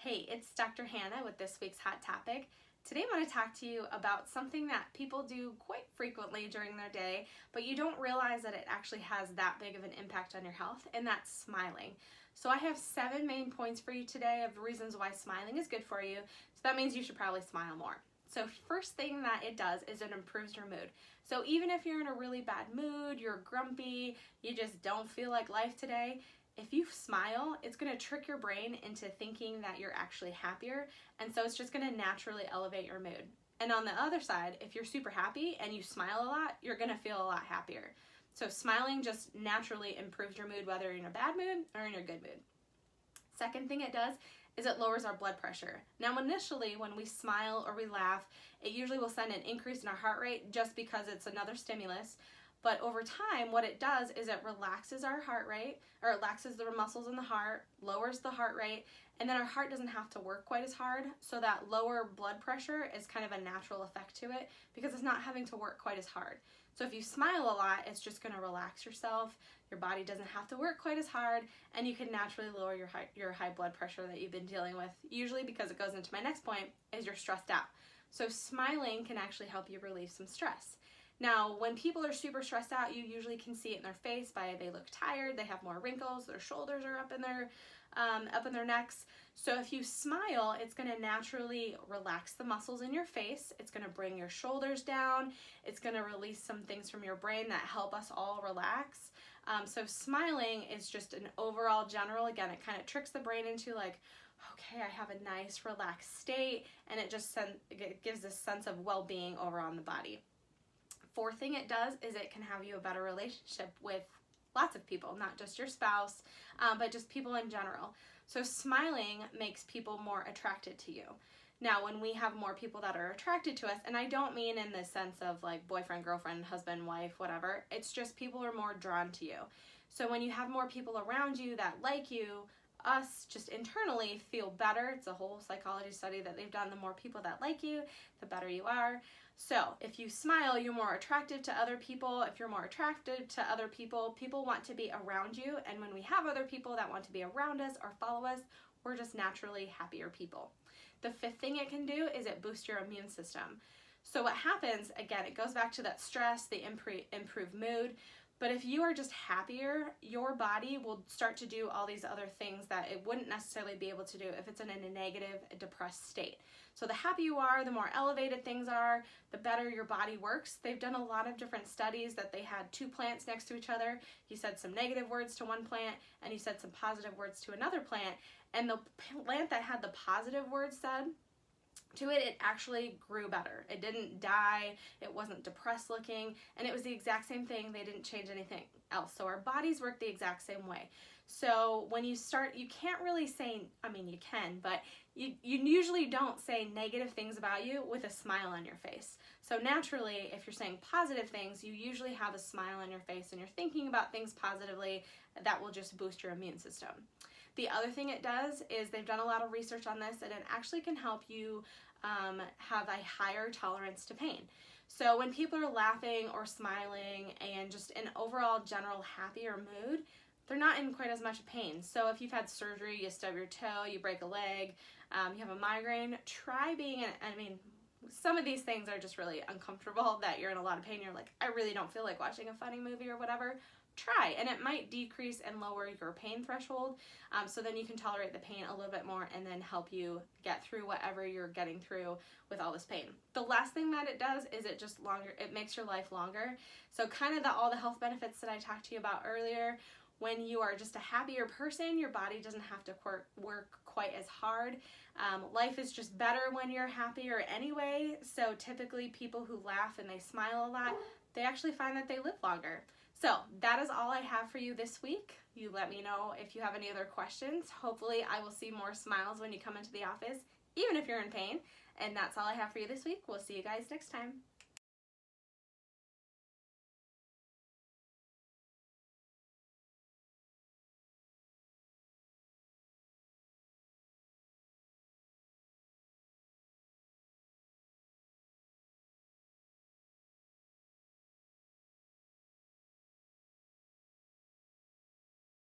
Hey, it's Dr. Hannah with this week's Hot Topic. Today I want to talk to you about something that people do quite frequently during their day, but you don't realize that it actually has that big of an impact on your health, and that's smiling. So I have 7 main points for you today of reasons why smiling is good for you. So that means you should probably smile more. So first thing that it does is it improves your mood. So even if you're in a really bad mood, you're grumpy, you just don't feel like life today, if you smile, it's going to trick your brain into thinking that you're actually happier, and so it's just going to naturally elevate your mood. And on the other side, if you're super happy and you smile a lot, you're going to feel a lot happier. So smiling just naturally improves your mood, whether you're in a bad mood or in a good mood. Second thing it does is it lowers our blood pressure. Now initially when we smile or we laugh, it usually will send an increase in our heart rate just because it's another stimulus. But over time, what it does is it relaxes our heart rate, or it relaxes the muscles in the heart, lowers the heart rate, and then our heart doesn't have to work quite as hard, so that lower blood pressure is kind of a natural effect to it because it's not having to work quite as hard. So if you smile a lot, it's just going to relax yourself, your body doesn't have to work quite as hard, and you can naturally lower your high blood pressure that you've been dealing with, usually because it goes into my next point, is you're stressed out. So smiling can actually help you relieve some stress. Now, when people are super stressed out, you usually can see it in their face by they look tired, they have more wrinkles, their shoulders are up in their necks. So if you smile, it's going to naturally relax the muscles in your face. It's going to bring your shoulders down. It's going to release some things from your brain that help us all relax. So smiling is just an overall general, again, it kind of tricks the brain into like, okay, I have a nice relaxed state, and it just it gives this sense of well-being over on the body. Fourth thing it does is it can have you a better relationship with lots of people, not just your spouse, but just people in general. So smiling makes people more attracted to you. Now, when we have more people that are attracted to us, and I don't mean in the sense of like boyfriend, girlfriend, husband, wife, whatever, it's just people are more drawn to you. So when you have more people around you that like you, us just internally feel better. It's a whole psychology study that they've done. The more people that like you, the better you are. So if you smile, you're more attractive to other people. If you're more attractive to other people, people want to be around you. And when we have other people that want to be around us or follow us, we're just naturally happier people. The fifth thing it can do is it boosts your immune system. So what happens, again, it goes back to that stress, the improved mood. But if you are just happier, your body will start to do all these other things that it wouldn't necessarily be able to do if it's in a negative, depressed state. So the happier you are, the more elevated things are, the better your body works. They've done a lot of different studies that they had 2 plants next to each other. You said some negative words to one plant, and you said some positive words to another plant. And the plant that had the positive words said to it, it actually grew better. It didn't die, it wasn't depressed looking, and it was the exact same thing. They didn't change anything else. So our bodies work the exact same way. So when you start, you can't really say, I mean you can, but you usually don't say negative things about you with a smile on your face. So naturally, if you're saying positive things, you usually have a smile on your face and you're thinking about things positively. That will just boost your immune system. The other thing it does is they've done a lot of research on this, and it actually can help you have a higher tolerance to pain. So when people are laughing or smiling and just in overall general happier mood, they're not in quite as much pain. So if you've had surgery, you stub your toe, you break a leg, you have a migraine, try being, some of these things are just really uncomfortable, that you're in a lot of pain, you're like, I really don't feel like watching a funny movie or whatever. Try, and it might decrease and lower your pain threshold, so then you can tolerate the pain a little bit more and then help you get through whatever you're getting through with all this pain. The last thing that it does is it makes your life longer. So kind of all the health benefits that I talked to you about earlier. When you are just a happier person, your body doesn't have to work quite as hard. Life is just better when you're happier anyway, so typically people who laugh and they smile a lot, they actually find that they live longer. So that is all I have for you this week. You let me know if you have any other questions. Hopefully I will see more smiles when you come into the office, even if you're in pain. And that's all I have for you this week. We'll see you guys next time.